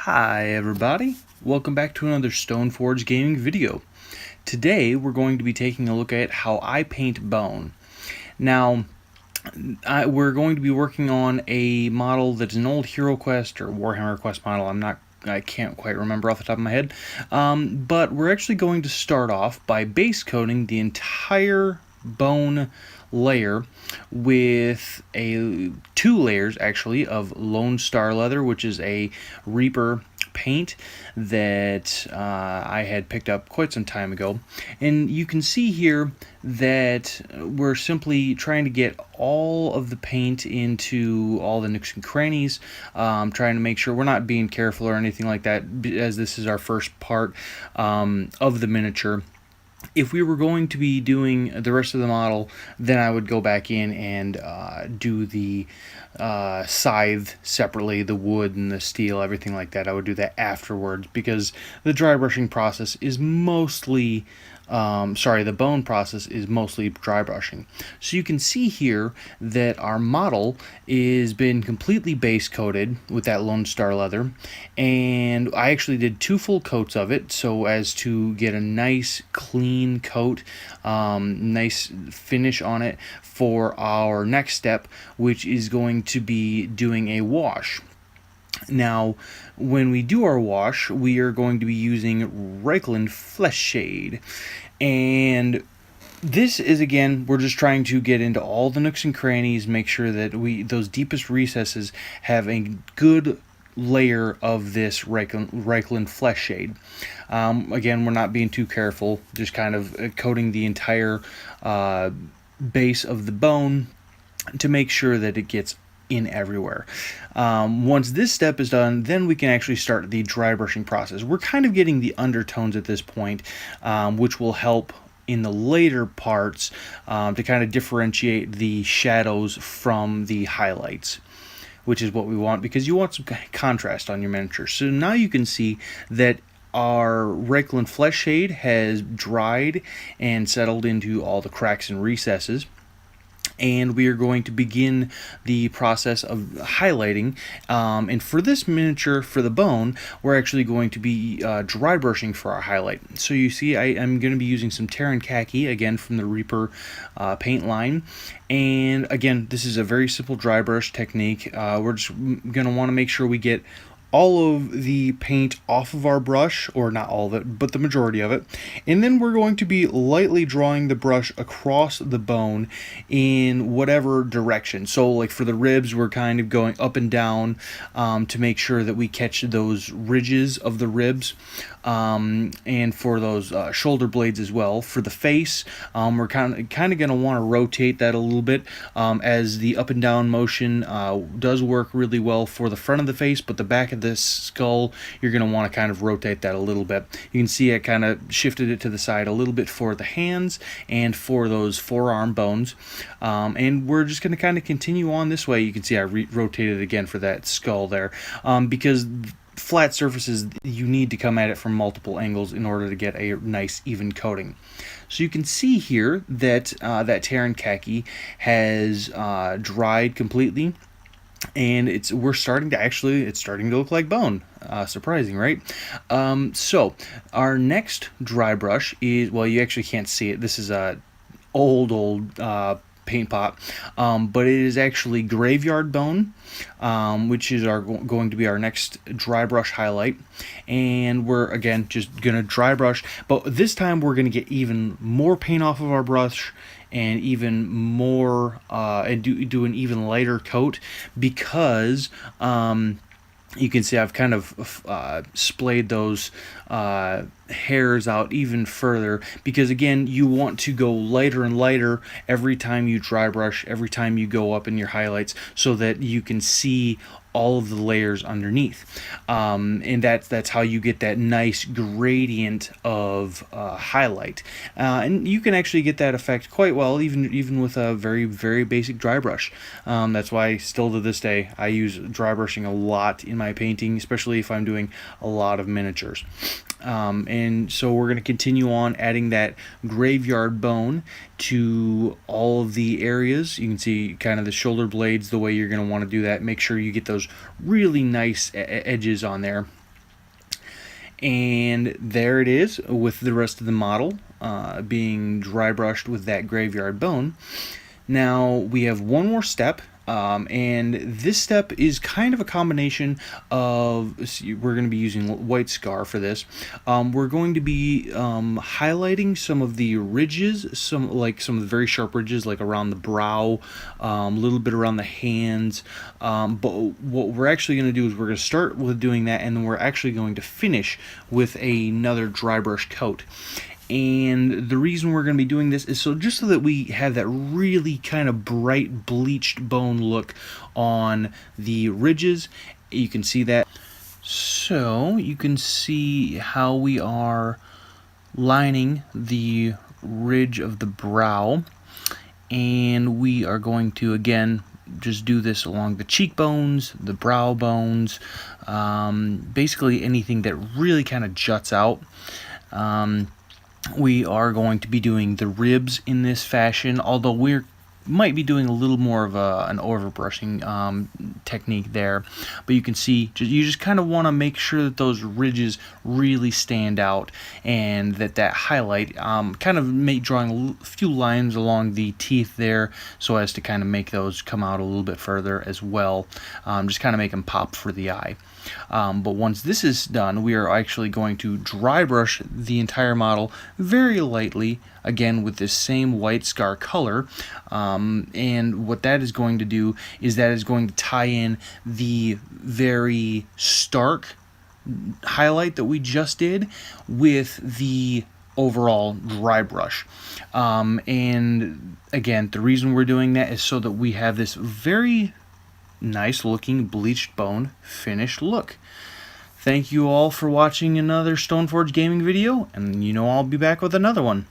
Hi everybody, welcome back to another Stoneforge gaming video. Today we're going to be taking a look at how I paint bone. Now, we're going to be working on a model that's an old HeroQuest or Warhammer Quest model. I can't quite remember off the top of my head. But we're actually going to start off by base coating the entire bone layer with two layers actually of Lone Star leather, which is a Reaper paint that I had picked up quite some time ago. And you can see here that we're simply trying to get all of the paint into all the nooks and crannies, trying to make sure we're not being careful or anything like that, as this is our first part of the miniature. If we were going to be doing the rest of the model, then I would go back in and do the scythe separately, the wood and the steel, everything like that. I would do that afterwards because the dry brushing process is mostly the bone process is mostly dry brushing. So you can see here that our model is been completely base coated with that Lone Star leather, and I actually did 2 full coats of it so as to get a nice clean coat, nice finish on it for our next step, which is going to be doing a wash. Now, when we do our wash, we are going to be using Reichland Flesh Shade. And this is, again, we're just trying to get into all the nooks and crannies, make sure that those deepest recesses have a good layer of this Reichland Flesh Shade. Again, we're not being too careful, just kind of coating the entire base of the bone to make sure that it gets in everywhere. Once this step is done, then we can actually start the dry brushing process. We're kind of getting the undertones at this point, which will help in the later parts to kind of differentiate the shadows from the highlights, which is what we want because you want some contrast on your miniature. So now you can see that our Reichland Flesh Shade has dried and settled into all the cracks and recesses. And we are going to begin the process of highlighting. And for this miniature, for the bone, we're actually going to be dry brushing for our highlight. So you see, I'm going to be using some Terran Khaki, again from the Reaper paint line. And again, this is a very simple dry brush technique. We're just going to want to make sure we get all of the paint off of our brush, or not all of it, but the majority of it, and then we're going to be lightly drawing the brush across the bone in whatever direction. So like for the ribs, we're kind of going up and down to make sure that we catch those ridges of the ribs, and for those shoulder blades as well. For the face, we're kind of going to want to rotate that a little bit, as the up and down motion does work really well for the front of the face, but the back of this skull, you're going to want to kind of rotate that a little bit. You can see I kind of shifted it to the side a little bit for the hands and for those forearm bones, and we're just going to kind of continue on this way. You can see I rotated again for that skull there, because flat surfaces, you need to come at it from multiple angles in order to get a nice even coating. So you can see here that that Terran Khaki has dried completely, and it's starting to look like bone. Surprising, right? So our next dry brush is, well, you actually can't see it. This is a old paint pot, but it is actually Graveyard Bone, which is going to be our next dry brush highlight. And we're again just gonna dry brush, but this time we're gonna get even more paint off of our brush and even more and do an even lighter coat, because you can see I've kind of splayed those hairs out even further, because again, you want to go lighter and lighter every time you dry brush, every time you go up in your highlights, so that you can see all of the layers underneath, and that's how you get that nice gradient of highlight, and you can actually get that effect quite well even with a very, very basic dry brush. That's why still to this day I use dry brushing a lot in my painting, especially if I'm doing a lot of miniatures. And so we're going to continue on adding that Graveyard Bone to all of the areas. You can see kind of the shoulder blades, the way you're going to want to do that. Make sure you get those really nice edges on there. And there it is with the rest of the model being dry brushed with that graveyard bone. Now we have one more step, and this step is kind of a combination of, we're going to be using white scar for this. We're going to be highlighting some of the ridges, some of the very sharp ridges, like around the brow, a little bit around the hands. But what we're actually going to do is we're going to start with doing that, and then we're actually going to finish with another dry brush coat. And the reason we're going to be doing this is just so that we have that really kind of bright bleached bone look on the ridges. You can see that. So you can see how we are lining the ridge of the brow, and we are going to again just do this along the cheekbones, the brow bones, basically anything that really kind of juts out. We are going to be doing the ribs in this fashion, although we might be doing a little more of an overbrushing technique there. But you can see, you just kind of want to make sure that those ridges really stand out, and that highlight, kind of drawing a few lines along the teeth there, so as to kind of make those come out a little bit further as well. Just kind of make them pop for the eye. But once this is done, we are actually going to dry brush the entire model very lightly, again with this same white scar color. And what that is going to do is that is going to tie in the very stark highlight that we just did with the overall dry brush. And again, the reason we're doing that is so that we have this very nice looking bleached bone finished look. Thank you all for watching another Stoneforge gaming video, and I'll be back with another one.